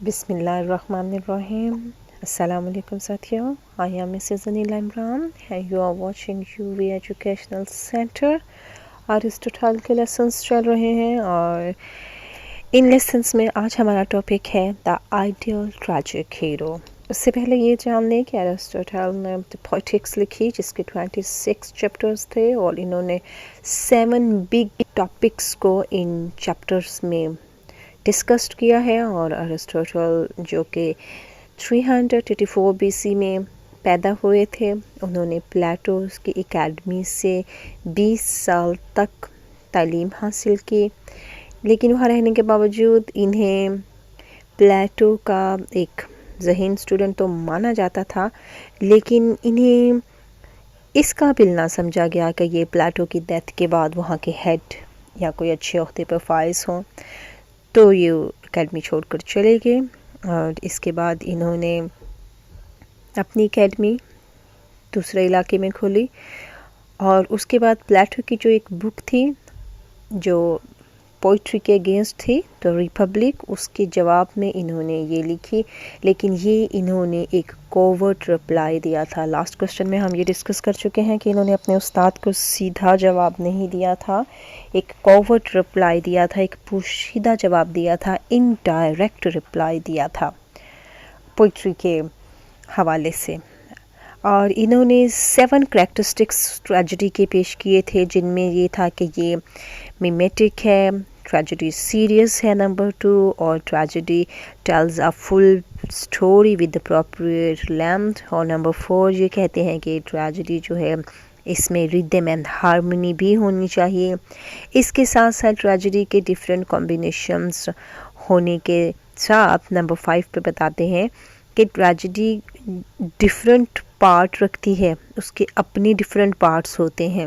بسم اللہ الرحمن الرحیم. السلام علیکم ساتھیوں. I am Mrs Anila Imran and you are watching U V educational centre. Aristotle کے لیسنس چل رہے ہیں اور ان لیسنس میں آج ہمارا ٹاپک ہے دا آئیڈیل ٹریجک ہیرو. اس سے پہلے یہ جان لیں کہ ایرسٹوٹل نے پوئٹکس لکھی جس کے 26 چیپٹرز تھے اور انہوں نے 7 بگ ٹاپکس کو ان چیپٹرز میں ڈسکسڈ کیا ہے. اور ایرسٹوٹل جو کہ 384 BC میں پیدا ہوئے تھے، انہوں نے پلیٹوز کی اکیڈمی سے 20 سال تک تعلیم حاصل کی، لیکن وہاں رہنے کے باوجود انہیں پلیٹو کا ایک ذہین اسٹوڈنٹ تو مانا جاتا تھا، لیکن انہیں اس قابل نہ سمجھا گیا کہ یہ پلیٹو کی ڈیتھ کے بعد وہاں کے ہیڈ یا کوئی اچھے عہدے پر فائز ہوں. تو یہ اکیڈمی چھوڑ کر چلے گئے اور اس کے بعد انہوں نے اپنی اکیڈمی دوسرے علاقے میں کھولی. اور اس کے بعد پلیٹو کی جو ایک بک تھی جو پوئٹری کے اگینسٹ تھی، تو ریپبلک، اس کے جواب میں انہوں نے یہ لکھی، لیکن یہ انہوں نے ایک کوورٹ رپلائی دیا تھا. لاسٹ کوسچن میں ہم یہ ڈسکس کر چکے ہیں کہ انہوں نے اپنے استاد کو سیدھا جواب نہیں دیا تھا، ایک کوورٹ رپلائی دیا تھا، ایک پوشیدہ جواب دیا تھا، انڈائریکٹ رپلائی دیا تھا پوئٹری کے حوالے سے. اور انہوں نے 7 کریکٹرسٹکس ٹریجڈی کے پیش کیے تھے، جن میں یہ تھا کہ یہ میمیٹک ہے، ٹریجڈی سیریس ہے نمبر 2، اور tragedy tells a full story with appropriate length, اور نمبر 4 یہ کہتے ہیں کہ ٹریجڈی جو ہے اس میں ریدم اینڈ ہارمونی بھی ہونی چاہیے. اس کے ساتھ ساتھ ٹریجڈی کے ڈفرینٹ کمبینیشنز ہونے کے ساتھ نمبر 5 پہ بتاتے ہیں کہ ٹریجڈی ڈفرینٹ پارٹ رکھتی ہے، اس کے اپنی ڈفرینٹ پارٹس ہوتے ہیں.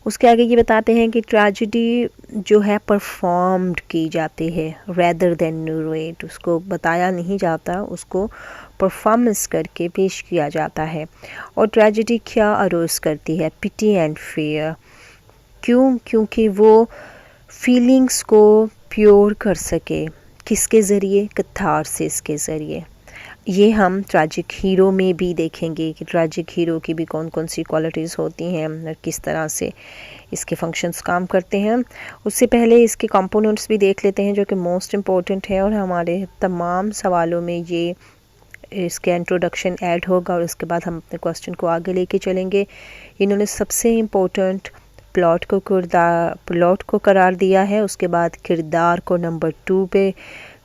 اس کے آگے یہ بتاتے ہیں کہ ٹریجڈی جو ہے پرفارمڈ کی جاتی ہے ریدر دین نیریٹ، اس کو بتایا نہیں جاتا، اس کو پرفارمنس کر کے پیش کیا جاتا ہے. اور ٹریجڈی کیا اروز کرتی ہے؟ پٹی اینڈ فیئر. کیونکہ وہ فیلنگز کو پیور کر سکے. کس کے ذریعے؟ کتھارسس کے ذریعے. یہ ہم ٹریجک ہیرو میں بھی دیکھیں گے کہ ٹریجک ہیرو کی بھی کون کون سی کوالٹیز ہوتی ہیں اور کس طرح سے اس کے فنکشنز کام کرتے ہیں. اس سے پہلے اس کے کمپوننٹس بھی دیکھ لیتے ہیں جو کہ موسٹ امپورٹنٹ ہے، اور ہمارے تمام سوالوں میں یہ اس کے انٹروڈکشن ایڈ ہوگا اور اس کے بعد ہم اپنے کوسچن کو آگے لے کے چلیں گے. انہوں نے سب سے امپورٹنٹ پلاٹ کو قرار دیا ہے، اس کے بعد کردار کو نمبر 2 پہ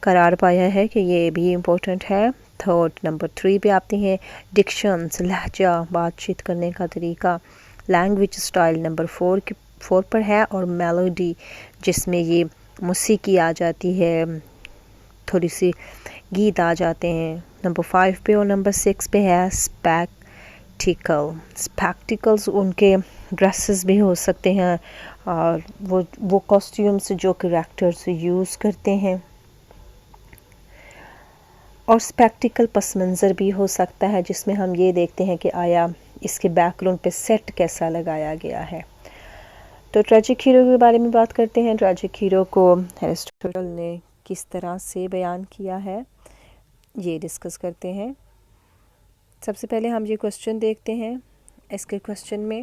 قرار پایا ہے کہ یہ بھی امپورٹنٹ ہے. تھرڈ نمبر 3 پہ آتی ہیں ڈکشنز، لہجہ، بات چیت کرنے کا طریقہ. لینگویج اسٹائل نمبر 4 پر ہے، اور میلوڈی جس میں یہ موسیقی آ جاتی ہے، تھوڑی سی گیت آ جاتے ہیں نمبر 5 پہ. اور نمبر 6 پہ ہے اسپیکٹیکلز ان کے ڈریسز بھی ہو سکتے ہیں اور وہ کاسٹیومز جو کریکٹرز یوز کرتے ہیں. اور اسپیکٹیکل پس منظر بھی ہو سکتا ہے جس میں ہم یہ دیکھتے ہیں کہ آیا اس کے بیک گراؤنڈ پہ سیٹ کیسا لگایا گیا ہے. تو ٹریجک ہیرو کے بارے میں بات کرتے ہیں. ٹریجک ہیرو کو ایرسٹوٹل نے کس طرح سے بیان کیا ہے یہ ڈسکس کرتے ہیں. سب سے پہلے ہم یہ کوسچن دیکھتے ہیں. اس کے کوسچن میں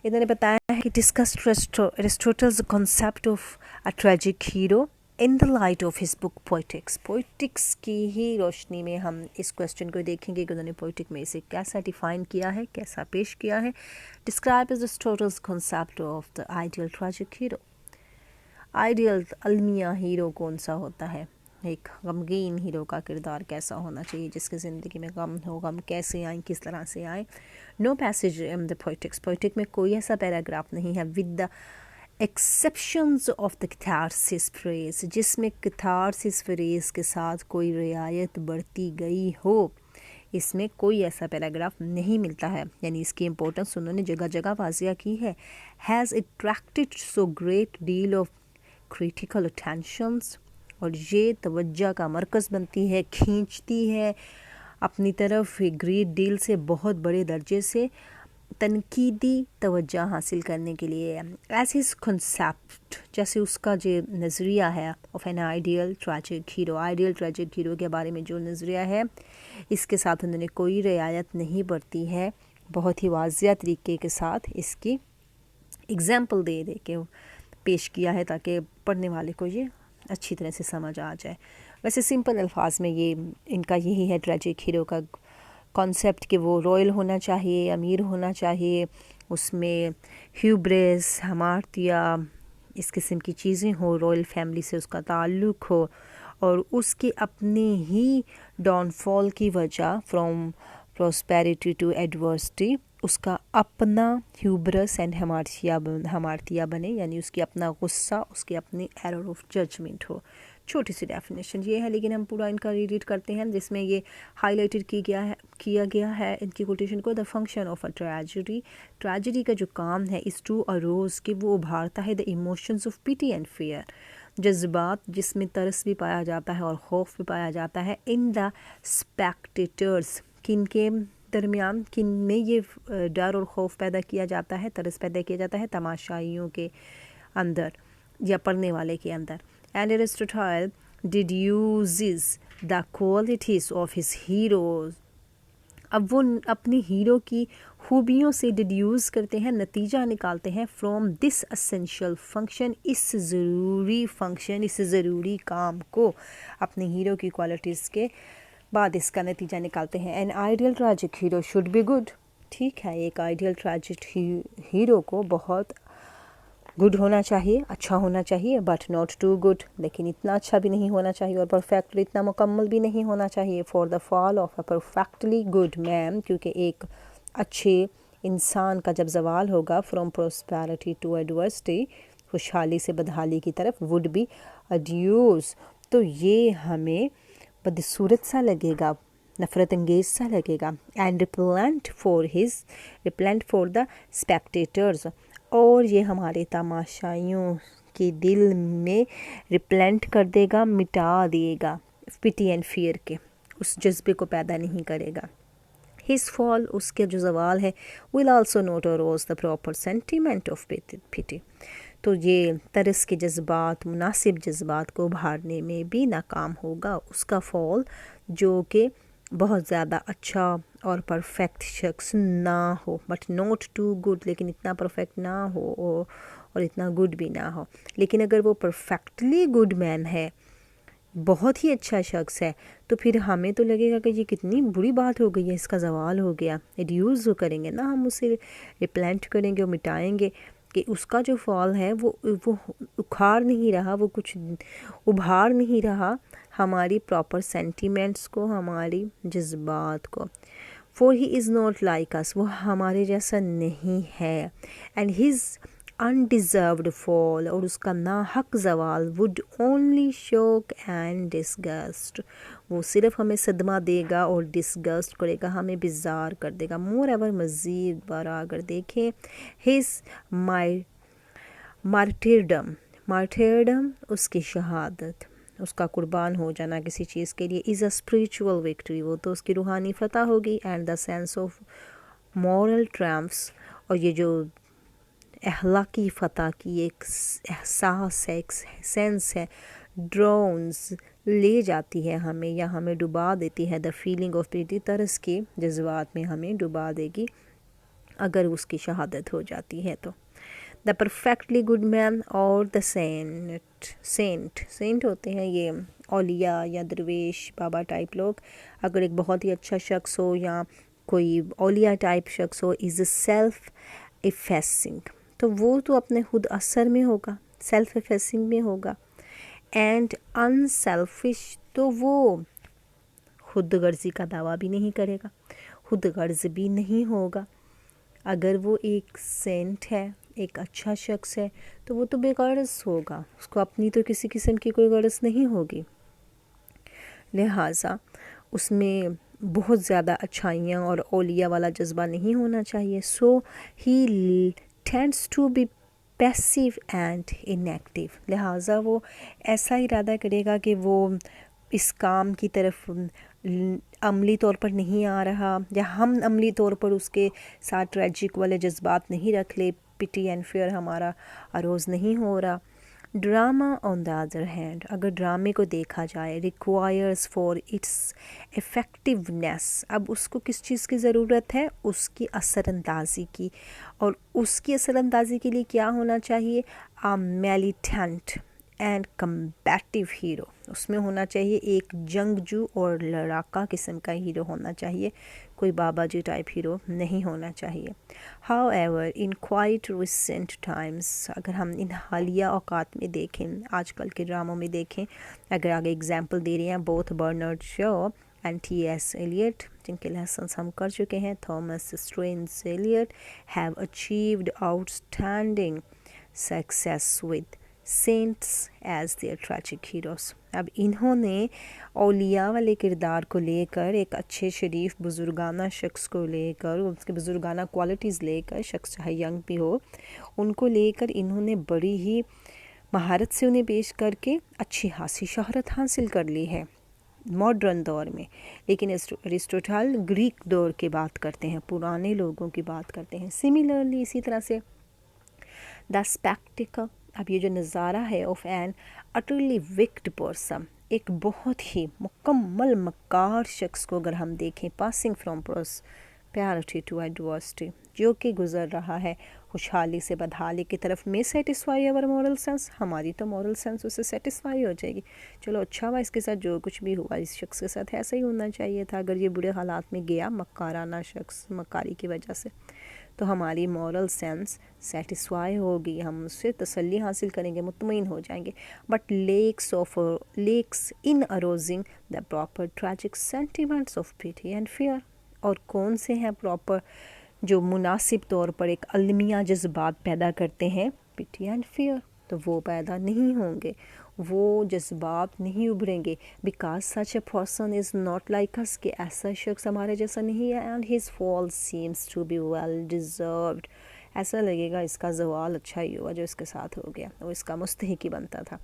انہوں نے بتایا ہے کہ discuss Aristotle's concept of a tragic hero in the light of his book Poetics کی ہی روشنی میں ہم اس کوسچن کو دیکھیں گے کہ انہوں نے پوئٹک میں اسے کیسا ڈیفائن کیا ہے، کیسا پیش کیا ہے. Describe Aristotle's concept of the ideal tragic hero. Ideal المیہ ہیرو کون سا ہوتا ہے؟ ایک غمگین ہیرو کا کردار کیسا ہونا چاہیے جس کی زندگی میں غم ہو، غم کیسے آئیں، کس طرح سے آئیں. نو پیسج ان دا پوئٹک میں کوئی ایسا پیراگراف نہیں ہے with the exceptions of the catharsis phrase, جس میں کیتھارسس فریز کے ساتھ کوئی رعایت برتی گئی ہو. اس میں کوئی ایسا پیراگراف نہیں ملتا ہے، یعنی اس کی امپورٹنس انہوں نے جگہ جگہ واضح کی ہے. Has attracted so great deal of critical attentions, اور یہ توجہ کا مرکز بنتی ہے، کھینچتی ہے اپنی طرف ایک گریٹ ڈیل سے، بہت بڑے درجے سے تنقیدی توجہ حاصل کرنے کے لیے. ایز ہز کنسیپٹ، جیسے اس کا جو نظریہ ہے of N ideal tragic hero, ideal tragic hero کے بارے میں جو نظریہ ہے، اس کے ساتھ انہوں نے کوئی رعایت نہیں برتی ہے. بہت ہی واضح طریقے کے ساتھ اس کی اگزامپل دے کے پیش کیا ہے تاکہ پڑھنے والے کو یہ اچھی طرح سے سمجھ آ جائے. ویسے سمپل الفاظ میں یہ ان کا یہی ہے ٹریجک ہیرو کا کانسیپٹ کہ وہ رائل ہونا چاہیے، امیر ہونا چاہیے، اس میں ہیوبریس، ہمارتیا، اس قسم کی چیزیں ہو، رائل فیملی سے اس کا تعلق ہو، اور اس کی اپنے ہی ڈاؤن فال کی وجہ فرام پراسپیرٹی ٹو ایڈورسٹی اس کا اپنا ہیوبرس اینڈ ہمارتیا بنے، یعنی اس کی اپنا غصہ، اس کے اپنے ایرر آف ججمنٹ ہو. چھوٹی سی ڈیفینیشن یہ ہے، لیکن ہم پورا ان کا ریڈ کرتے ہیں جس میں یہ ہائی لائٹڈ کیا گیا ہے ان کی کوٹیشن کو. The function of a tragedy کا جو کام ہے از ٹو اروز کہ وہ ابھارتا ہے the emotions of pity and fair, جذبات جس میں ترس بھی پایا جاتا ہے اور خوف بھی پایا جاتا ہے. ان دا اسپیکٹیٹرز، کن کے درمیان، کن میں یہ ڈر اور خوف پیدا کیا جاتا ہے، ترس پیدا کیا جاتا ہے؟ تماشائیوں کے اندر یا پڑھنے والے کے اندر. And Aristotle deduces the qualities of his heroes. اب وہ اپنی ہیرو کی خوبیوں سے ڈیڈیوز کرتے ہیں، نتیجہ نکالتے ہیں فرام دس اسینشیل فنکشن، اس ضروری فنکشن، اس ضروری کام کو اپنے ہیرو کی کوالٹیز کے بعد اس کا نتیجہ نکالتے ہیں. An ideal tragic hero should be good. ٹھیک ہے، ایک آئیڈیل ٹریجک ہیرو کو بہت گڈ ہونا چاہیے، اچھا ہونا چاہیے، بٹ ناٹ ٹو گڈ، لیکن اتنا اچھا بھی نہیں ہونا چاہیے اور پرفیکٹلی اتنا مکمل بھی نہیں ہونا چاہیے. For the fall of a perfectly good man, کیونکہ ایک اچھے انسان کا جب زوال ہوگا فرام پراسپیرٹی ٹو ایڈورسٹی، خوشحالی سے بدحالی کی طرف، وڈ بی اڈیوز، تو یہ ہمیں بدصورت سا لگے گا، نفرت انگیز سا لگے گا. And repellent for the spectators, اور یہ ہمارے تماشائیوں کے دل میں ریپلنٹ کر دے گا، مٹا دے گا، پٹی اینڈ فیئر کے اس جذبے کو پیدا نہیں کرے گا. ہز فال، اس کے جو زوال ہے، will also note arouse the proper sentiment of pity, تو یہ ترس کے جذبات، مناسب جذبات کو ابھارنے میں بھی ناکام ہوگا. اس کا فال جو کہ بہت زیادہ اچھا اور پرفیکٹ شخص نہ ہو، بٹ ناٹ ٹو گڈ، لیکن اتنا پرفیکٹ نہ ہو اور اتنا گڈ بھی نہ ہو. لیکن اگر وہ پرفیکٹلی گڈ مین ہے، بہت ہی اچھا شخص ہے، تو پھر ہمیں تو لگے گا کہ یہ کتنی بری بات ہو گئی ہے، اس کا زوال ہو گیا. ایڈیوز کریں گے نا، ہم اسے ریپلینٹ کریں گے اور مٹائیں گے کہ اس کا جو فال ہے وہ اکھاڑ نہیں رہا، وہ کچھ ابھار نہیں رہا ہماری پراپر سینٹیمنٹس کو، ہماری جذبات کو. For he is not like us, وہ ہمارے جیسا نہیں ہے. اینڈ ہز undeserved fall، اور اس کا ناحق زوال، would only shock and disgust، وہ صرف ہمیں صدمہ دے گا اور ڈسگسٹ کرے گا، ہمیں بیزار کر دے گا. مور ایور، مزید بار اگر دیکھیں، his martyrdom، اس کی شہادت، اس کا قربان ہو جانا کسی چیز کے لیے، is a spiritual victory، وہ تو اس کی روحانی فتح ہوگی. and the sense of moral triumphs، اور یہ جو اخلاقی فتح کی ایک احساس ہے، ایک سینس ہے، ڈراؤنز لے جاتی ہے ہمیں، یا ہمیں ڈبا دیتی ہے. دا فیلنگ آف پیٹی، ترس کے جذبات میں ہمیں ڈبا دے گی اگر اس کی شہادت ہو جاتی ہے تو. دا پرفیکٹلی گڈ مین اور دا سینٹ ہوتے ہیں یہ اولیاء یا درویش بابا ٹائپ لوگ. اگر ایک بہت ہی اچھا شخص ہو یا کوئی اولیاء ٹائپ شخص ہو، از سیلف ایفیسنگ، تو وہ تو اپنے خود اثر میں ہوگا، سیلف ایفیسنگ میں ہوگا. اینڈ ان سیلفش، تو وہ خود غرضی کا دعویٰ بھی نہیں کرے گا، خود غرض بھی نہیں ہوگا. اگر وہ ایک سینٹ ہے، ایک اچھا شخص ہے، تو وہ تو بے غرض ہوگا، اس کو اپنی تو کسی قسم کی کوئی غرض نہیں ہوگی. لہٰذا اس میں بہت زیادہ اچھائیاں اور اولیاء والا جذبہ نہیں ہونا چاہیے. So he tends to be passive and inactive, لہٰذا وہ ایسا ارادہ کرے گا کہ وہ اس کام کی طرف عملی طور پر نہیں آ رہا، یا ہم عملی طور پر اس کے ساتھ ٹریجک والے جذبات نہیں رکھ لے، پٹی اینڈ فیئر ہمارا اروز نہیں ہو رہا۔ Drama on the other hand, اگر ڈرامے کو دیکھا جائے، ریکوائرز فار اٹس افیکٹونیس، اب اس کو کس چیز کی ضرورت ہے؟ اس کی اثر اندازی کی، اور اس کی اثر اندازی کے لیے کیا ہونا چاہیے؟ میلیٹنٹ اینڈ کمبیٹیو ہیرو، اس میں ہونا چاہیے ایک جنگجو اور لڑاکا قسم کا ہیرو ہونا چاہیے، کوئی بابا جی ٹائپ ہیرو نہیں ہونا چاہیے۔ How ever in quite recent Times, اگر ہم ان حالیہ اوقات میں دیکھیں، آج کل کے ڈراموں میں دیکھیں، اگر آگے اگزامپل دے رہے ہیں، both Bernard Shaw and T S Eliot, جن کے لیسنس ہم کر چکے ہیں، Thomas Stearns Eliot have achieved outstanding success with saints as their tragic heroes. اب انہوں نے اولیاء والے کردار کو لے کر، ایک اچھے شریف بزرگانہ شخص کو لے کر، اس کے بزرگانہ کوالٹیز لے کر، شخص چاہے ینگ بھی ہو، ان کو لے کر انہوں نے بڑی ہی مہارت سے انہیں پیش کر کے اچھی خاصی شہرت حاصل کر لی ہے ماڈرن دور میں۔ لیکن ایرسٹوٹل گریک دور کی بات کرتے ہیں، پرانے لوگوں کی بات کرتے ہیں۔ سملرلی اسی طرح سے دا اسپیکٹیکل، اب یہ جو نظارہ ہے of an utterly wicked person, ایک بہت ہی مکمل مکار شخص کو اگر ہم دیکھیں، passing from prosperity to adversity, جو کہ گزر رہا ہے خوشحالی سے بدحالی کی طرف، میں سیٹسفائی اور مورل سینس، ہماری تو مورل سینس اس سے سیٹسفائی ہو جائے گی، چلو اچھا ہوا، اس کے ساتھ جو کچھ بھی ہوا اس شخص کے ساتھ ایسا ہی ہونا چاہیے تھا، اگر یہ برے حالات میں گیا، مکارانہ شخص مکاری کی وجہ سے، تو ہماری مورل سینس سیٹسفائی ہوگی، ہم اس سے تسلی حاصل کریں گے، مطمئن ہو جائیں گے۔ But lacks in arousing the proper tragic sentiments of pity and fear, اور کون سے ہیں پراپر جو مناسب طور پر ایک المیہ جذبات پیدا کرتے ہیں؟ پیٹی اینڈ فیئر، تو وہ پیدا نہیں ہوں گے، وہ جذبات نہیں ابھریں گے، because such a person is not like us, کہ ایسا شخص ہمارے جیسا نہیں ہے، and his fall seems to be well deserved, ایسا لگے گا اس کا زوال اچھا ہی ہوا جو اس کے ساتھ ہو گیا، وہ اس کا مستحق ہی بنتا تھا۔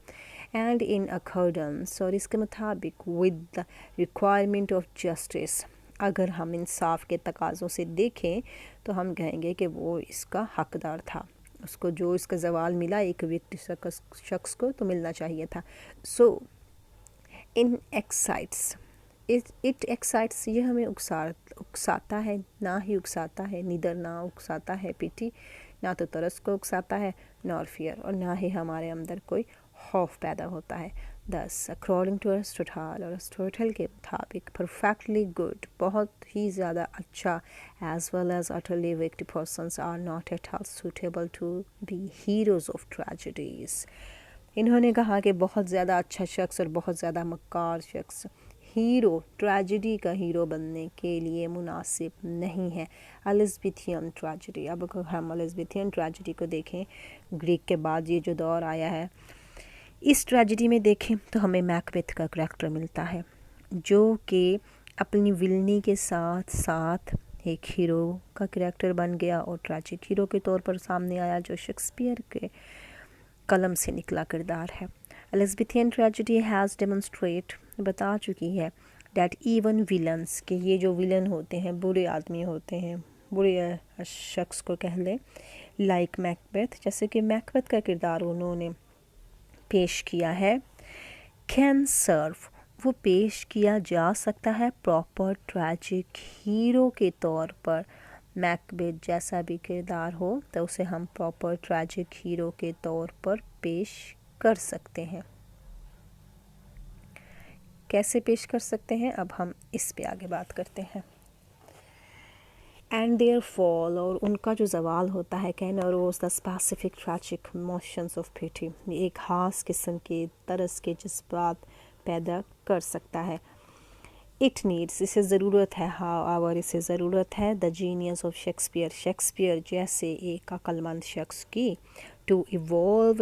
اینڈ ان اکارڈنس، اور اس کے مطابق، with the requirement of justice, اگر ہم انصاف کے تقاضوں سے دیکھیں تو ہم کہیں گے کہ وہ اس کا حقدار تھا، اس کو جو اس کا زوال ملا ایک ویکٹ شخص کو تو ملنا چاہیے تھا۔ سو ان ایکسائٹس، اٹ ایکسائٹس، یہ ہمیں اکساتا ہے، نہ ہی اکساتا ہے، نیدر نہ اکساتا ہے پیٹی، نہ تو ترس کو اکساتا ہے، نہ فیئر، اور نہ ہی ہمارے اندر کوئی خوف پیدا ہوتا ہے۔ دس اکارڈنگ ٹو ایرسٹوٹل، اور ایرسٹوٹل کے مطابق، پرفیکٹلی گڈ، بہت ہی زیادہ اچھا، as well as utterly wicked persons are not at all suitable to be heroes of tragedies۔ انہوں نے کہا کہ بہت زیادہ اچھا شخص اور بہت زیادہ مکار شخص ہیرو، ٹریجڈی کا ہیرو بننے کے لیے مناسب نہیں ہے۔ الزبتھین ٹریجڈی، اب اگر ہم الزبتھین ٹریجڈی کو دیکھیں، گریک کے بعد یہ جو دور آیا ہے، اس ٹریجڈی میں دیکھیں تو ہمیں میکبیتھ کا کریکٹر ملتا ہے، جو کہ اپنی ولنی کے ساتھ ساتھ ایک ہیرو کا کریکٹر بن گیا، اور ٹریجک ہیرو کے طور پر سامنے آیا، جو شیکسپیئر کے قلم سے نکلا کردار ہے۔ الزبتھین ٹریجڈی ہیز ڈیمونسٹریٹ، بتا چکی ہے، دیٹ ایون ویلنس، کہ یہ جو ویلن ہوتے ہیں، برے آدمی ہوتے ہیں، برے شخص کو کہہ لیں، لائک میکبیتھ، جیسے کہ میکبیتھ کا کردار انہوں نے پیش کیا ہے، کین سرو، وہ پیش کیا جا سکتا ہے پراپر ٹریجک ہیرو کے طور پر، میکبیتھ جیسا بھی کردار ہو تو اسے ہم پراپر ٹریجک ہیرو کے طور پر پیش کر سکتے ہیں۔ کیسے پیش کر سکتے ہیں، اب ہم اس پہ آگے بات کرتے ہیں۔ اینڈ دیئر فال، اور ان کا جو زوال ہوتا ہے، can اروز the specific tragic motions of پیٹی، ایک خاص قسم کے طرز کے جذبات پیدا کر سکتا ہے۔ اٹ نیڈس، اسے ضرورت ہے، ہاؤ ایور، اسے ضرورت ہے، دا جینیس آف شیکسپیئر، شیکسپیئر جیسے ایک عقل مند شخص کی، to evolve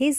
His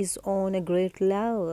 is on a great level,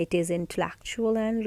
It is intellectual and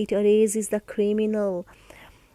It erases the criminal,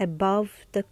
above the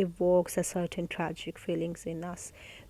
evokes a certain tragic feelings in us,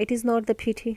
It is not the pity,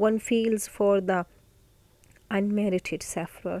One feels for the unmerited sufferer,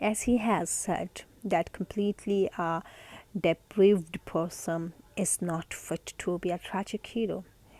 As he has said that completely a depraved person is not fit to be a tragic hero.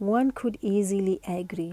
One could easily agree,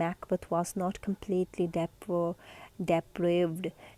Macbeth was not completely depraved,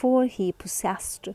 For he possessed,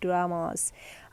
dramas,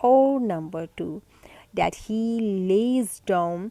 or number 2, that he lays down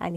and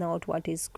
not what is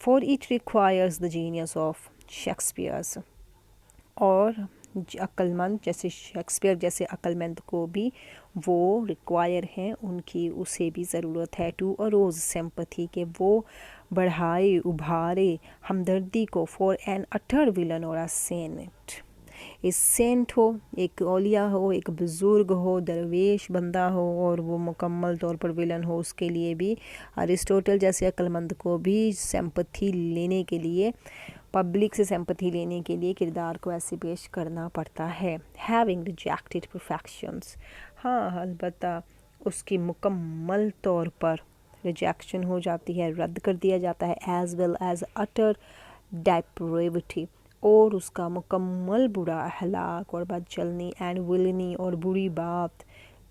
for it requires the genius of Shakespeare's. اور عقلمند جیسے Shakespeare جیسے عقلمند کو بھی وہ require ہیں، ان کی اسے بھی ضرورت ہے ٹو اروز سمپتھی کہ وہ بڑھائے ابھارے ہمدردی کو فور این اٹر ولن اور سینٹ. ایک سینٹ ہو، ایک اولیاء ہو، ایک بزرگ ہو، درویش بندہ ہو اور وہ مکمل طور پر ولن ہو، اس کے لیے بھی ارسطوٹل جیسے عقلمند کو بھی سمپتھی لینے کے لیے، پبلک سے سمپتھی لینے کے لیے کردار کو ایسے پیش کرنا پڑتا ہے. ہیونگ ریجیکٹڈ پرفیکشنز، ہاں البتہ اس کی مکمل طور پر ریجیکشن ہو جاتی ہے، رد کر دیا جاتا ہے، ایز ویل ایز اٹر ڈیپریوٹی، اور اس کا مکمل برا اخلاق اور بد چلنی اینڈ ولنی اور بری بات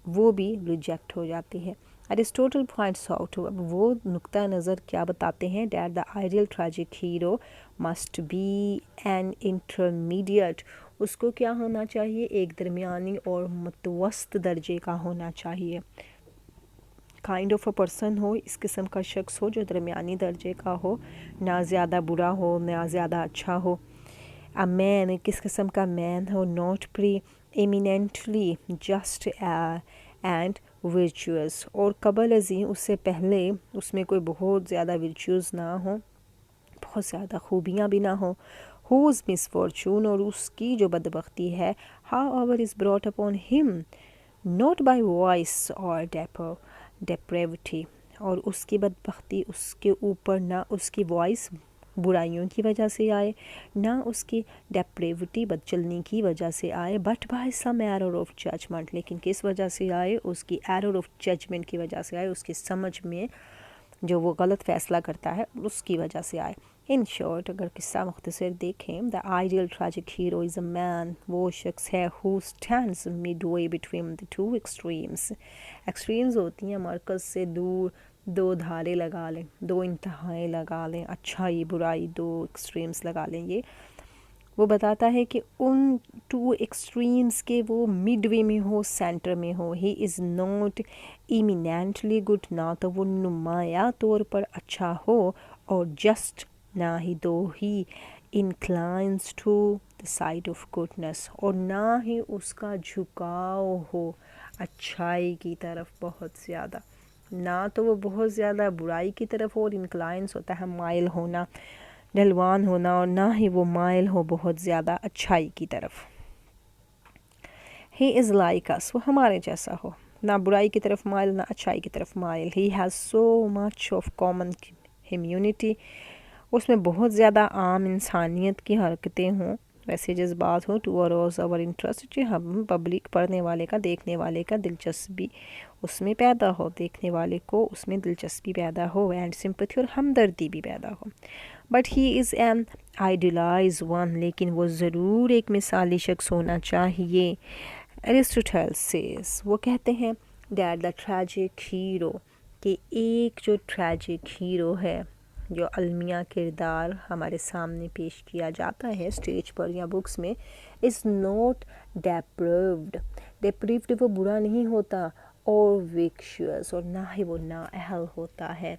وہ بھی ریجیکٹ ہو جاتی ہے. ارسطوٹل پوائنٹس آؤٹ، اب وہ نقطہ نظر کیا بتاتے ہیں، that the ideal tragic hero must be an intermediate, اس کو کیا ہونا چاہیے، ایک درمیانی اور متوسط درجے کا ہونا چاہیے. کائنڈ آف اے پرسن ہو، اس قسم کا شخص ہو جو درمیانی درجے کا ہو، نہ زیادہ برا ہو نہ زیادہ اچھا ہو. اے مین، کس قسم کا مین ہو، not pre-eminently just and virtuous, اور قبل ازیں اس سے پہلے اس میں کوئی بہت زیادہ ورچوز نہ ہو، بہت زیادہ خوبیاں بھی نہ ہوں. ہوز مس فارچون، اور اس کی جو بدبختی ہے، however is brought upon him not by vice or depravity, اور اس کی بدبختی اس کے اوپر نہ اس کی وائس برائیوں کی وجہ سے آئے، نہ اس کی ڈیپریوٹی بدچلنی کی وجہ سے آئے، but by some error of judgment, لیکن کس وجہ سے آئے، اس کی ایرر آف ججمنٹ کی وجہ سے آئے، اس کی سمجھ میں جو وہ غلط فیصلہ کرتا ہے اس کی وجہ سے آئے. ان شارٹ اگر قصہ مختصر دیکھیں، the ideal tragic hero is a man, وہ شخص ہے who stands midway between the two extremes. Extremes ہوتی ہیں مرکز سے دور، دو دھارے لگا لیں، دو انتہائیں لگا لیں، اچھائی برائی، دو ایکسٹریمز لگا لیں. یہ وہ بتاتا ہے کہ ان ٹو ایکسٹریمز کے وہ مڈ وے میں ہو، سینٹر میں ہو. ہی از ناٹ ایمیننٹلی گڈ، نہ تو وہ نمایاں طور پر اچھا ہو اور جسٹ، نہ ہی دو ہی inclines to the side of goodness, اور نہ ہی اس کا جھکاؤ ہو اچھائی کی طرف بہت زیادہ، نہ تو وہ بہت زیادہ برائی کی طرف ہو، اور انکلائنس ہوتا ہے مائل ہونا، ڈھلوان ہونا، اور نہ ہی وہ مائل ہو بہت زیادہ اچھائی کی طرف. ہی از لائک اس، وہ ہمارے جیسا ہو، نہ برائی کی طرف مائل نہ اچھائی کی طرف مائل. He has so much of common humanity, اس میں بہت زیادہ عام انسانیت کی حرکتیں ہوں، ویسے جذبات ہوں. ٹو اروز اور انٹرسٹ، ہم پبلک پڑھنے والے کا، دیکھنے والے کا دلچسپی اس میں پیدا ہو، دیکھنے والے کو اس میں دلچسپی پیدا ہو، اینڈ سمپتھی اور ہمدردی بھی پیدا ہو. But he is an idealised one, لیکن وہ ضرور ایک مثالی شخص ہونا چاہیے. ارسطوٹل سیز، وہ کہتے ہیں دیٹ دا ٹریجک ہیرو، کہ ایک جو ٹریجک ہیرو ہے، جو المیہ کردار ہمارے سامنے پیش کیا جاتا ہے اسٹیج پر یا بکس میں، از ناٹ ڈیپریوڈ وہ برا نہیں ہوتا، اور ویکشوس، اور نہ ہی وہ نااہل ہوتا ہے.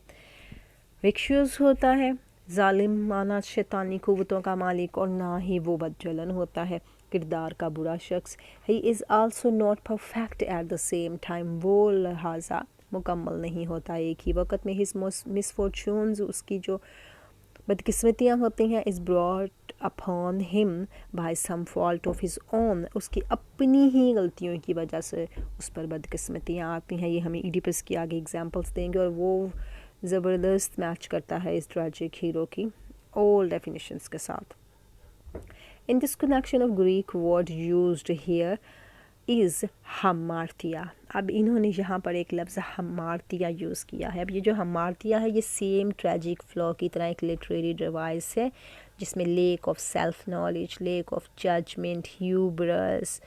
ویکشوس ہوتا ہے ظالم مانا شیطانی قوتوں کا مالک، اور نہ ہی وہ بدچلن ہوتا ہے کردار کا برا شخص. He is also not perfect at the same time, وہ لہٰذا مکمل نہیں ہوتا ایک ہی وقت میں. ہز مس فارچونز، اس کی جو بدقسمتیاں ہوتی ہیں، is brought upon him by some fault of his own, اس کی اپنی ہی غلطیوں کی وجہ سے اس پر بدقسمتیاں آتی ہیں. یہ ہمیں ایڈیپس کی آگے اگزامپلس دیں گے، اور وہ زبردست میچ کرتا ہے اس ٹریجک ہیرو کی all definitions کے ساتھ. In this connection of Greek word used here is hamartia. اب انہوں نے یہاں پر ایک لفظ hamartia یوز کیا ہے. اب یہ جو hamartia ہے، یہ سیم ٹریجک فلو کی طرح ایک لٹریری ڈیوائس ہے، جس میں lack of self knowledge, lack of judgement, hubris,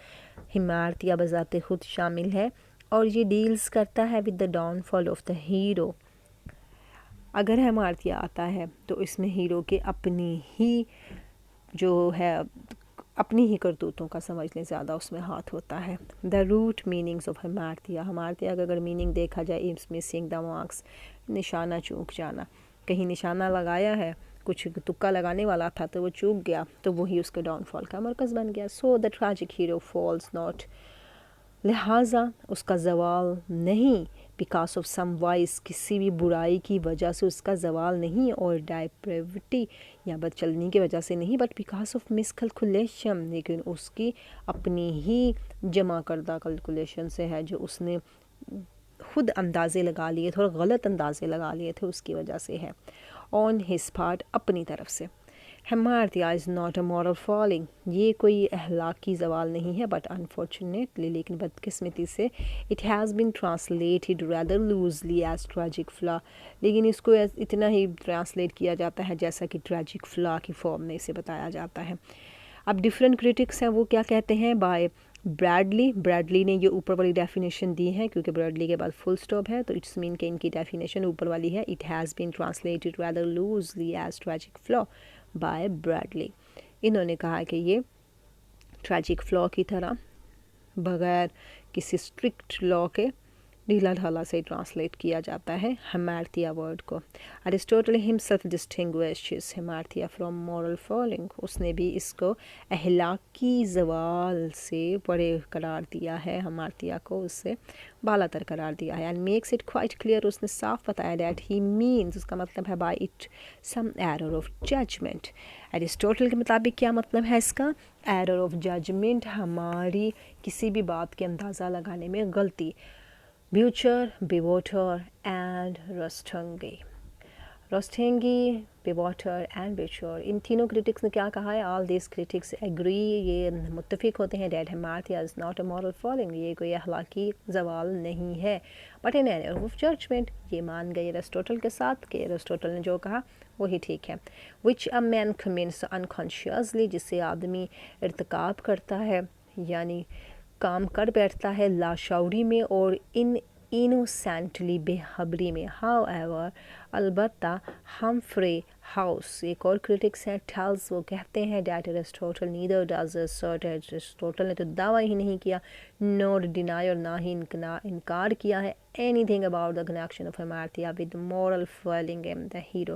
hamartia بذات خود شامل ہے، اور یہ ڈیلز کرتا ہے with the downfall of the hero. اگر hamartia آتا ہے تو اس میں ہیرو کے اپنی ہی جو ہے اپنی ہی کرتوتوں کا سمجھ لیں زیادہ اس میں ہاتھ ہوتا ہے. The root meanings of hamartia کا اگر میننگ دیکھا جائے، از مسنگ دا مارکس، نشانہ چوک جانا. کہیں نشانہ لگایا ہے کچھ تکا لگانے والا تھا تو وہ چوک گیا تو وہی اس کے ڈاؤن فال کا مرکز بن گیا. سو دا ٹریجک ہیرو فالز ناٹ، لہٰذا اس کا زوال نہیں، بیکاز آف سم وائس، کسی بھی برائی کی وجہ سے اس کا زوال نہیں، اور ڈائپریوٹی یا بد چلنی کی وجہ سے نہیں، but because of miss calculation, لیکن اس کی اپنی ہی جمع کردہ کیلکولیشن سے ہے، جو اس نے خود اندازے لگا لیے تھے اور غلط اندازے لگا لیے تھے، اس کی وجہ سے ہے. آن ہز پارٹ، اپنی طرف سے. Hamartia is not a moral failing, یہ کوئی اخلاقی زوال نہیں ہے، بٹ انفارچونیٹلی، لیکن بدقسمتی سے، it has been translated rather loosely as tragic فلا، لیکن اس کو اتنا ہی ٹرانسلیٹ کیا جاتا ہے جیسا کہ ٹریجک فلا کی فارم میں اسے بتایا جاتا ہے. اب ڈفرینٹ کرٹکس ہیں، وہ کیا کہتے ہیں. بائی بریڈلی نے یہ اوپر والی ڈیفینیشن دی ہے، کیونکہ بریڈلی کے بعد فل سٹاپ ہے تو اٹس مین کہ ان کی ڈیفینیشن اوپر والی ہے. It has been translated rather loosely as tragic فلا بائی بریڈلی. انہوں نے کہا کہ یہ ٹریجک فلا کی طرح بغیر کسی اسٹرکٹ لا کے ڈھیلا ڈھالا سے ٹرانسلیٹ کیا جاتا ہے ہمارتیا ورڈ کو. Aristotle himself distinguishes hamartia from moral failing, اس نے بھی اس کو اخلاقی زوال سے پرے قرار دیا ہے، ہمارتیا کو اس سے بالا تر قرار دیا ہے. And makes it quite clear, اس نے صاف بتایا دیٹ ہی مینز، اس کا مطلب ہے by it some error of judgment. Aristotle کے مطابق کیا مطلب ہے اس کا؟ ایرر آف ججمنٹ، ہماری کسی بھی بات کے اندازہ لگانے میں غلطی. بیوچر، بیوٹر اینڈ روسٹنگی، بیوٹر اینڈ بیوچر، ان تینوں کرٹکس نے کیا کہا ہے؟ آل دیز کرٹکس ایگری، یہ متفق ہوتے ہیں that hamartia is not a moral failing, یہ کوئی اخلاقی زوال نہیں ہے، but an error of judgement. یہ مان گئے ایرسٹوٹل کے ساتھ کہ ایرسٹوٹل نے جو کہا وہی ٹھیک ہے. وچ اے مین کمٹس انکانشیسلی، جسے آدمی ارتکاب کرتا ہے یعنی کام کر بیٹھتا ہے لاشعوری میں اور انوسینٹلی، بے خبری میں. ہاؤ ایور، البتہ ہمفرے ہاؤس ایک اور کرٹکس ہے، ٹیلز، وہ کہتے ہیں that Aristotle neither does assert, Aristotle نے تو دعویٰ ہی نہیں کیا، نور ڈینائی، اور نہ ہی انکار کیا ہے، anything about the connection of hamartia with moral failing and the hero.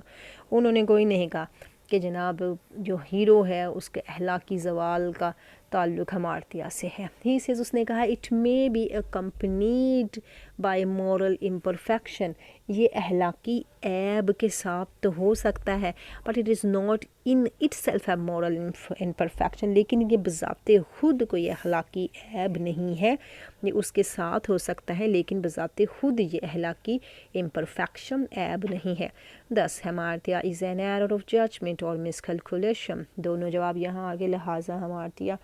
انہوں نے کوئی نہیں کہا کہ جناب جو ہیرو ہے اس کے اخلاقی زوال کا تعلق ہمارتیا سے ہے. ہی سیز، اس نے کہا it may be accompanied by moral imperfection, یہ اخلاقی عیب کے ساتھ تو ہو سکتا ہے، but it is not in itself a moral imperfection, لیکن یہ بذات خود کوئی اخلاقی عیب نہیں ہے. یہ اس کے ساتھ ہو سکتا ہے لیکن بذات خود یہ اخلاقی امپرفیکشن عیب نہیں ہے. This hamartia is an error of judgement or miss calculation, دونوں جواب یہاں آگے. لہٰذا ہمارتیا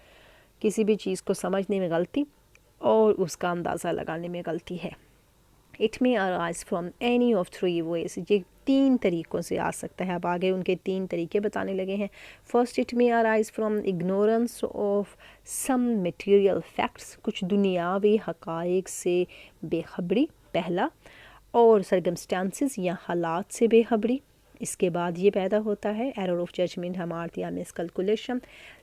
کسی بھی چیز کو سمجھنے میں غلطی اور اس کا اندازہ لگانے میں غلطی ہے. اٹ میں arise from any of three ways، یہ تین طریقوں سے آ سکتا ہے. اب آگے ان کے تین طریقے بتانے لگے ہیں. فرسٹ، اٹ میں arise from ignorance of some material facts, کچھ دنیاوی حقائق سے بے خبری، پہلا. اور سرکمسٹانسز یا حالات سے بے خبری، اس کے بعد یہ پیدا ہوتا ہے error of judgement hamartia miscalculation.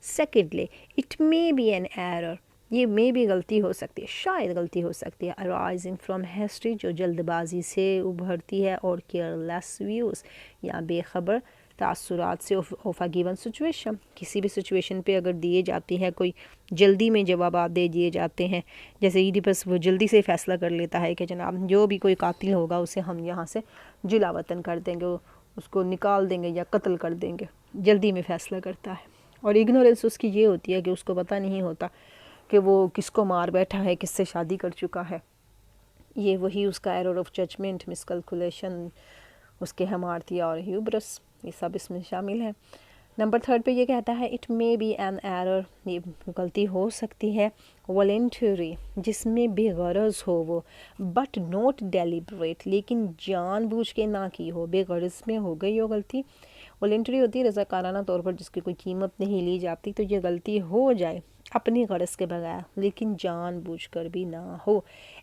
Secondly, it may be an error, یہ میں بھی غلطی ہو سکتی ہے، شاید غلطی ہو سکتی ہے. ارائزنگ فرام ہسٹری، جو جلد بازی سے ابھرتی ہے، اور کیئر لیس ویوز یا بے خبر تاثرات سے آف اے گیون سچویشن، کسی بھی سچویشن پہ اگر دیے جاتی ہے، کوئی جلدی میں جوابات دے دیے جاتے ہیں، جیسے ایڈیپس وہ جلدی سے فیصلہ کر لیتا ہے کہ جناب جو بھی کوئی قاتل ہوگا اسے ہم یہاں سے جلا وطن کر دیں گے، اس کو نکال دیں گے یا قتل کر دیں گے، جلدی میں فیصلہ کرتا ہے. اور اگنورنس اس کی یہ ہوتی ہے کہ اس کو پتہ نہیں ہوتا کہ وہ کس کو مار بیٹھا ہے، کس سے شادی کر چکا ہے. یہ وہی اس کا error of judgement, miscalculation, اس کے ہمارتیا اور ہیوبرس، یہ سب اس میں شامل ہے. نمبر تھرڈ پہ یہ کہتا ہے it may be an error, یہ غلطی ہو سکتی ہے والنٹری، جس میں بے غرض ہو وہ، بٹ ناٹ ڈیلیبریٹ، لیکن جان بوجھ کے نہ کی ہو، بے غرض میں ہو گئی ہو غلطی. والنٹری ہوتی ہے رضاکارانہ طور پر جس کی کوئی قیمت نہیں لی جاتی، تو یہ غلطی ہو جائے اپنی غرض کے بغیر لیکن جان بوجھ کر بھی نہ ہو.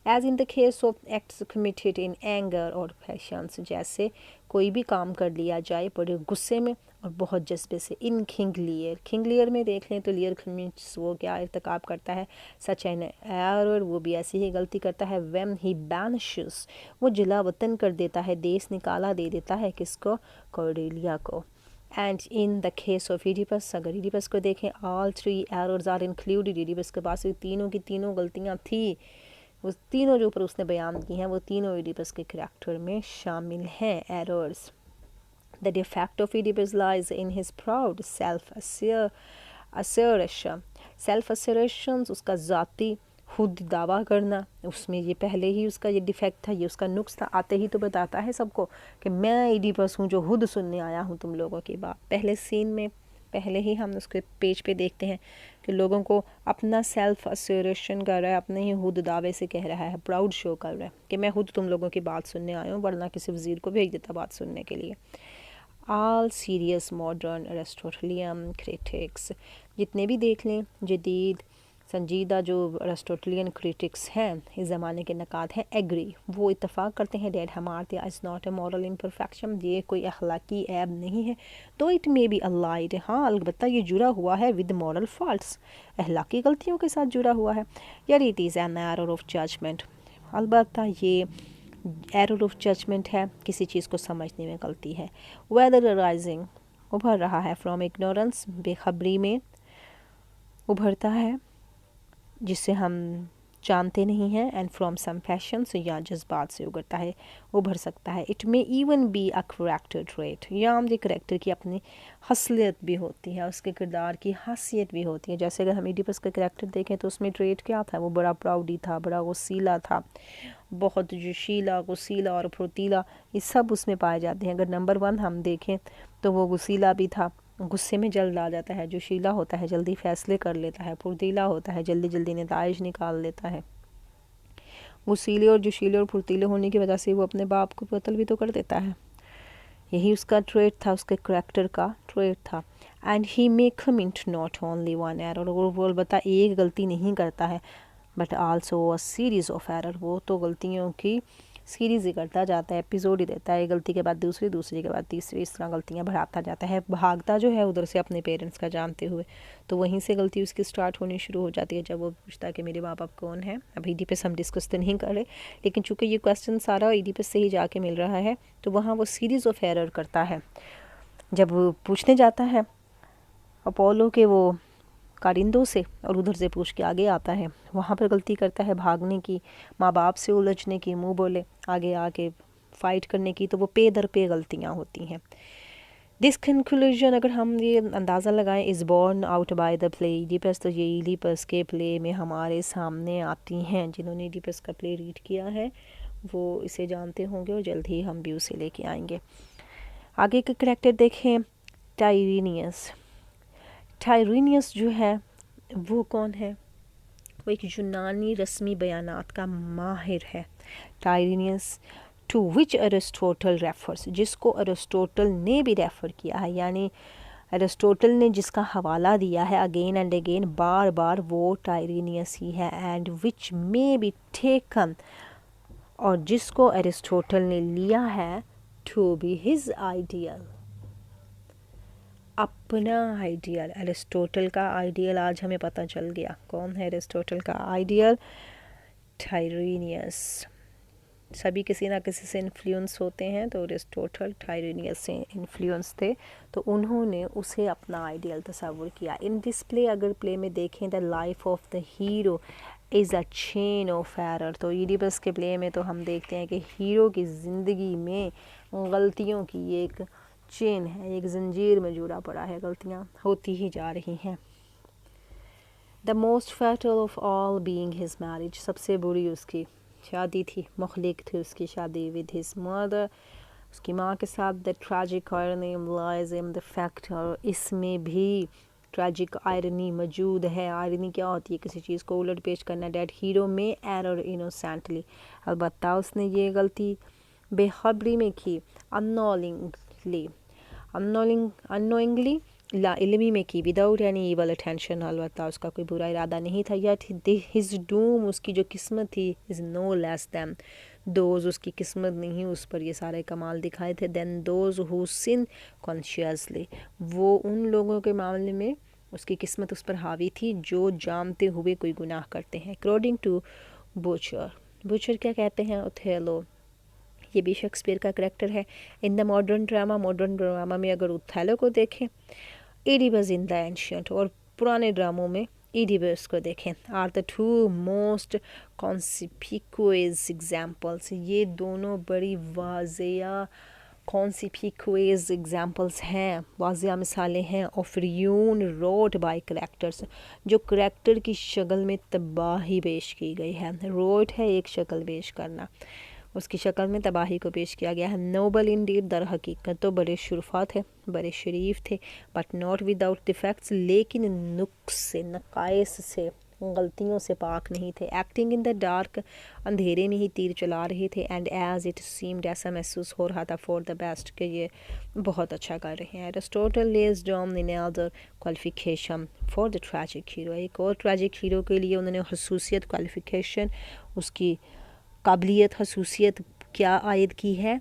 As in the case of acts committed in anger or passions, جیسے کوئی بھی کام کر لیا جائے بڑے غصے میں اور بہت جذبے سے. ان کھنگ لیئر میں دیکھ لیں تو لیئر کمٹس، وہ کیا ارتکاب کرتا ہے؟ سچ این ایرر، وہ بھی ایسی ہی غلطی کرتا ہے. ویم ہی بینشز، وہ جلا وطن کر دیتا ہے، دیس نکالا دے دیتا ہے، کس کو؟ کارڈیلیا کو. And in the case of Oedipus, اگر ایڈیپس کو دیکھیں all three errors are included, Oedipus کے پاس تینوں کی تینوں غلطیاں تھیں، وہ تینوں جو اوپر اس نے بیان کی ہیں وہ تینوں ایڈیپس کے کریکٹر میں شامل ہیں errors. The defect of Oedipus lies in his proud self-assertion. Self-assertion اس کا ذاتی خود دعویٰ کرنا، اس میں یہ پہلے ہی اس کا یہ ڈیفیکٹ تھا، یہ اس کا نقص تھا. آتے ہی تو بتاتا ہے سب کو کہ میں ایڈیپس ہوں جو خود سننے آیا ہوں تم لوگوں کی بات. پہلے سین میں پہلے ہی ہم اس کے پیج پہ دیکھتے ہیں کہ لوگوں کو اپنا سیلف اسیوریشن کر رہا ہے، اپنے ہی خود دعوے سے کہہ رہا ہے، پراؤڈ شو کر رہا ہے کہ میں خود تم لوگوں کی بات سننے آیا ہوں، ورنہ کسی وزیر کو بھیج دیتا بات سننے کے لیے. آل سیریس ماڈرن ارسطوٹلین کریٹکس، جتنے بھی دیکھ لیں جدید سنجیدہ جو ارسطوٹلین کریٹکس ہیں، اس زمانے کے نقاد ہیں، ایگری، وہ اتفاق کرتے ہیں that hamartia is not a moral imperfection, یہ کوئی اخلاقی عیب نہیں ہے. تو اٹ مے بی الائڈ، ہاں البتہ یہ جڑا ہوا ہے ود مورل فالٹس، اخلاقی غلطیوں کے ساتھ جڑا ہوا ہے. یار it is an error of judgment, البتہ یہ ایرر آف ججمنٹ ہے، کسی چیز کو سمجھنے میں غلطی ہے. ویدر رائزنگ، ابھر رہا ہے، فرام اگنورنس، بے خبری میں ابھرتا ہے جس سے ہم جانتے نہیں ہیں، اینڈ فرام سم پیشنس، یا جذبات سے ابھر سکتا ہے. It may even be a character trait, یا یہ کریکٹر کی اپنی خصلت بھی ہوتی ہے، اس کے کردار کی خاصیت بھی ہوتی ہے. جیسے اگر ہم ایڈیپس کا کریکٹر دیکھیں تو اس میں ٹریٹ کیا تھا، وہ بڑا پراؤڈی تھا، بڑا غصیلا تھا، بہت جوشیلا، غصیلا اور پھرتیلا، یہ سب اس میں پائے جاتے ہیں. اگر نمبر 1 ہم دیکھیں تو وہ غصیلا بھی تھا، غصے میں جلد آ جاتا ہے، جوشیلا ہوتا ہے، جلدی فیصلے کر لیتا ہے، پھرتیلا ہوتا ہے، جلدی جلدی نتائج نکال لیتا ہے. غصیلے اور جوشیلے اور پھرتیلے ہونے کی وجہ سے وہ اپنے باپ کو قتل بھی تو کر دیتا ہے. یہی اس کا ٹریٹ تھا، اس کے کریکٹر کا ٹریٹ تھا. And he may commit not only one error، اور وہ البتہ ایک غلطی نہیں کرتا ہے، but also a series of error، وہ تو غلطیوں کی سیریز ہی کرتا جاتا ہے، ایپیسوڈ ہی دیتا ہے، ایک غلطی کے بعد دوسری، دوسری کے بعد تیسری، اس طرح غلطیاں بڑھاتا جاتا ہے، بھاگتا جو ہے ادھر سے اپنے پیرنٹس کا جانتے ہوئے. تو وہیں سے غلطی اس کی سٹارٹ ہونی شروع ہو جاتی ہے جب وہ پوچھتا ہے کہ میرے ماں باپ کون ہیں. اب ایڈیپس ہم ڈسکس تو نہیں کر رہے، لیکن چونکہ یہ کویسچن سارا ایڈیپس سے ہی جا کے مل رہا ہے، تو وہاں وہ سیریز آف ایرر کرتا ہے. جب وہ پوچھنے جاتا ہے اپولو کے وہ کارندوں سے، اور ادھر سے پوچھ کے آگے آتا ہے، وہاں پر غلطی کرتا ہے بھاگنے کی، ماں باپ سے الجھنے کی، منہ بولے آگے آ کے فائٹ کرنے کی، تو وہ پے در پے غلطیاں ہوتی ہیں. دس کنکلوژن، اگر ہم یہ اندازہ لگائیں، is born out by the play Oedipus, تو یہ ایڈیپس کے پلے میں ہمارے سامنے آتی ہیں. جنہوں نے ایڈیپس کا پلے ریڈ کیا ہے وہ اسے جانتے ہوں گے، اور جلد ہی ہم بھی اسے لے کے آئیں گے. آگے کا کریکٹر دیکھیں، ٹائرینیس. ٹائرینیس جو ہے وہ کون ہے؟ وہ ایک یونانی رسمی بیانات کا ماہر ہے. ٹائرینیس ٹو وچ ارسطوٹل ریفرس، جس کو ارسطوٹل نے بھی ریفر کیا ہے، یعنی ارسطوٹل نے جس کا حوالہ دیا ہے اگین اینڈ اگین، بار بار، وہ ٹائرینیس ہی ہے. اینڈ وچ میں بی ٹیکن، اور جس کو ارسطوٹل نے لیا ہے ٹو بی ہز آئیڈیل، اپنا آئیڈیل. ارسطوٹل کا آئیڈیل آج ہمیں پتہ چل گیا کون ہے ارسطوٹل کا آئیڈیل، ٹائرینیس. سبھی کسی نہ کسی سے انفلوئنس ہوتے ہیں، تو ارسطوٹل ٹائرینیس سے انفلوئنس تھے، تو انہوں نے اسے اپنا آئیڈیل تصور کیا. ان دس پلے، اگر پلے میں دیکھیں، the life of the hero is a chain of error, تو ایڈیپس کے پلے میں تو ہم دیکھتے ہیں کہ ہیرو کی زندگی میں غلطیوں کی ایک چین ہے، ایک زنجیر میں جڑا پڑا ہے، غلطیاں ہوتی ہی جا رہی ہیں. The most fatal of all being his marriage, سب سے بری اس کی شادی تھی، مخلق تھی اس کی شادی ود ہز مدر، اس کی ماں کے ساتھ. The tragic irony lies in the fact, اور اس میں بھی ٹریجک آئرنی موجود ہے. آئرنی کیا ہوتی ہے؟ کسی چیز کو الٹ پیش کرنا. ڈیٹ ہیرو میں ایرر انوسینٹلی، البتہ اس نے یہ غلطی بے خبری میں کی، انوئنگلی، لا علمی میں کی، وداؤٹ اینی ایول اٹینشن، البتہ اس کا کوئی برا ارادہ نہیں تھا. یٹ ہز ڈوم، اس کی جو قسمت تھی، از نو لیس دین دوز، اس کی قسمت نہیں اس پر یہ سارے کمال دکھائے تھے، دین دوز ہو سن کانشیسلی، وہ ان لوگوں کے معاملے میں اس کی قسمت اس پر حاوی تھی جو جانتے ہوئے کوئی گناہ کرتے ہیں. اکارڈنگ ٹو بوچر، بوچر کیا کہتے ہیں؟ اوتھیلو، یہ بھی شیکسپیئر کا کریکٹر ہے. ان دا ماڈرن ڈراما میں اگر اوتھیلو کو دیکھیں، ایڈیبس ان دا اینشینٹ، اور پرانے ڈراموں میں ایڈیبس کو دیکھیں، are the two most conspicuous examples. یہ دونوں بڑی واضح کانسپیکوئس ایگزامپلس ہیں، واضح مثالیں ہیں آف ریون روٹ بائی کریکٹرس، جو کریکٹر کی شکل میں تباہی پیش کی گئی ہے. روٹ ہے ایک شکل پیش کرنا، اس کی شکل میں تباہی کو پیش کیا گیا ہے. نوبل انڈیڈ، در حقیقت تو بڑے شرفا تھے، بڑے شریف تھے، بٹ ناٹ وداؤٹ ڈیفیکٹس، لیکن نقص سے، نقائص سے، غلطیوں سے پاک نہیں تھے. ایکٹنگ ان دا ڈارک، اندھیرے میں ہی تیر چلا رہے تھے. اینڈ ایز اٹ سیمڈ، ایسا محسوس ہو رہا تھا، فار دا بیسٹ، کہ یہ بہت اچھا کر رہے ہیں. Aristotle lays down in other qualification for the tragic hero. ایک اور ٹریجک ہیرو کے لیے انہوں نے خصوصیت، کوالیفیکیشن، اس کی قابلیت، خصوصیت کیا عائد کی ہے.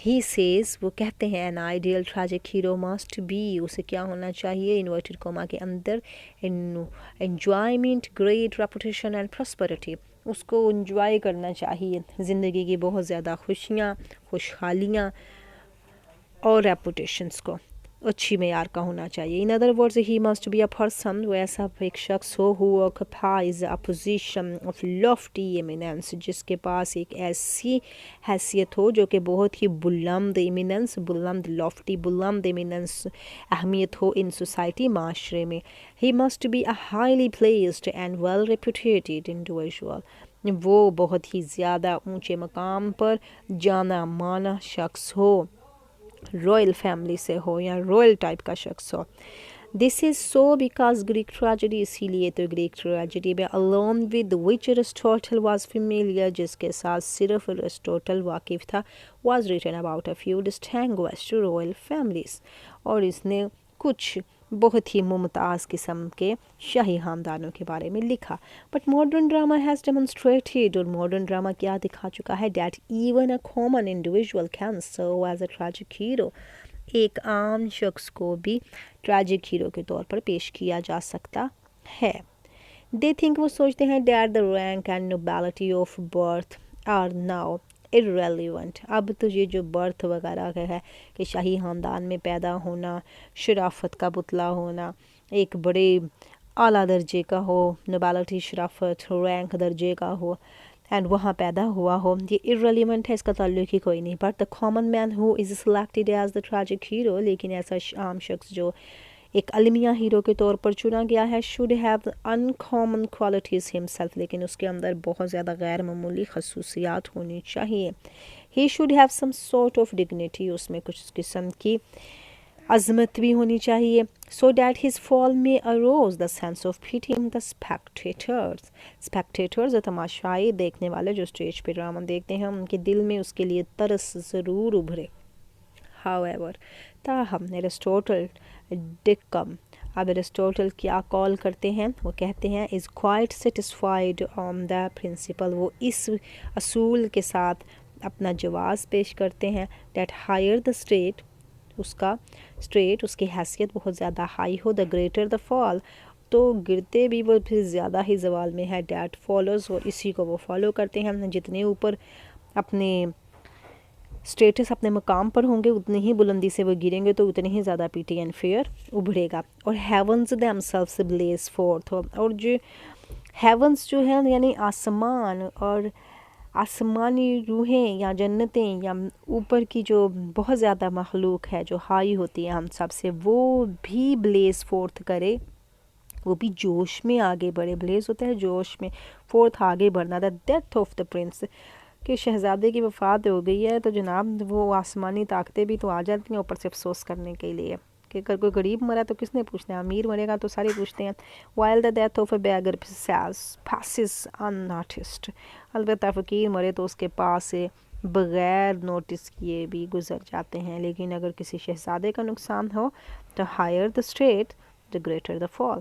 ہی سیز، وہ کہتے ہیں، an ideal tragic hero must be, اسے کیا ہونا چاہیے، انورٹڈ کوما کے اندر، enjoyment, great reputation and prosperity. اس کو انجوائے کرنا چاہیے، زندگی کی بہت زیادہ خوشیاں، خوشحالیاں، اور ریپوٹیشنس کو اچھی معیار کا ہونا چاہیے. In other words, he must be a person, وہ ایسا ایک شخص ہو who occupies a position of lofty eminence، جس کے پاس ایک ایسی حیثیت ہو جو کہ بہت ہی بلند، ایمیننس، بلند، لافٹی، بلند ایمیننس، اہمیت ہو ان سوسائٹی، معاشرے میں. He must be a highly placed and well reputed individual، وہ بہت ہی زیادہ اونچے مقام پر جانا مانا شخص ہو، رائل فیملی سے ہو یا رائل ٹائپ کا شخص ہو. دس از سو بیکاز گریک ٹریجڈی، اسی لیے تو گریک ٹریجڈی میں along with which Aristotle was familiar، جس کے ساتھ صرف ارسطوٹل واقف تھا، was written about a few distinguished royal families، اور اس نے کچھ بہت ہی ممتاز قسم کے شاہی خاندانوں کے بارے میں لکھا. But modern drama has demonstrated, اور ماڈرن ڈراما کیا دکھا چکا ہے، that even a common individual can serve as a tragic hero, ایک عام شخص کو بھی ٹریجک ہیرو کے طور پر پیش کیا جا سکتا ہے. دے تھنک، وہ سوچتے ہیں، that the rank and nobility of birth are now irrelevant، اب تو یہ جو برتھ وغیرہ کا ہے کہ شاہی خاندان میں پیدا ہونا، شرافت کا پتلا ہونا، ایک بڑے اعلیٰ درجے کا ہو، نوبیلٹی، شرافت، رینک درجے کا ہو، اینڈ وہاں پیدا ہوا ہو، یہ irrelevant ہے، اس کا تعلق ہی کوئی نہیں. But the common man who is selected as the tragic hero، لیکن ایسا عام شخص جو ایک المیہ ہیرو کے طور پر چنا گیا ہے، should have uncommon qualities himself، لیکن اس کے اندر بہت زیادہ غیر معمولی خصوصیات ہونی چاہیے. he should have some sort of dignity، اس میں کچھ قسم کی عظمت بھی ہونی چاہیے. so that his fall may arouse the sense of pity in the spectators، تماشائی دیکھنے والے جو اسٹیج پہ ڈرامہ دیکھتے ہیں، ان کے دل میں اس کے لیے ترس ضرور ابھرے. however، تاہم، ایرسٹوٹل ڈکم، اب ایرسٹوٹل کیا کال کرتے ہیں، وہ کہتے ہیں is quite satisfied on the principle، وہ اس اصول کے ساتھ اپنا جواز پیش کرتے ہیں that higher the state، اس کا اسٹیٹ، اس کی حیثیت بہت زیادہ high who, the greater the fall، تو گرتے بھی وہ پھر زیادہ ہی زوال میں ہے. that follows، اور اسی کو وہ فالو کرتے ہیں. جتنے اوپر اپنے اسٹیٹس، اپنے مقام پر ہوں گے، اتنی ہی بلندی سے وہ گریں گے تو اتنی ہی زیادہ پیٹی اینڈ فیئر ابھرے گا. اور heavens themselves blaze forth، اور جو heavens جو ہے یعنی آسمان، اور آسمانی روحیں یا جنتیں یا اوپر کی جو بہت زیادہ مخلوق ہے جو ہائی ہوتی ہے ہم سب سے، وہ بھی بلیز فورتھ کرے، وہ بھی جوش میں آگے بڑھے. بلیز ہوتا ہے جوش میں، فورتھ آگے بڑھنا. The death of the prince, کہ شہزادے کی وفات ہو گئی ہے تو جناب وہ آسمانی طاقتیں بھی تو آ جاتی ہیں اوپر سے افسوس کرنے کے لیے کہ اگر کوئی غریب مرا تو کس نے پوچھنا ہے، امیر مرے گا تو سارے پوچھتے ہیں. while the death of a beggar passes unnoticed، البتہ فقیر مرے تو اس کے پاس سے بغیر نوٹس کیے بھی گزر جاتے ہیں. لیکن اگر کسی شہزادے کا نقصان ہو تو higher the state the greater the fall.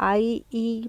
i.e.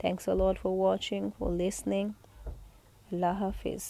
Thanks a lot for watching, for listening. Allah Hafiz.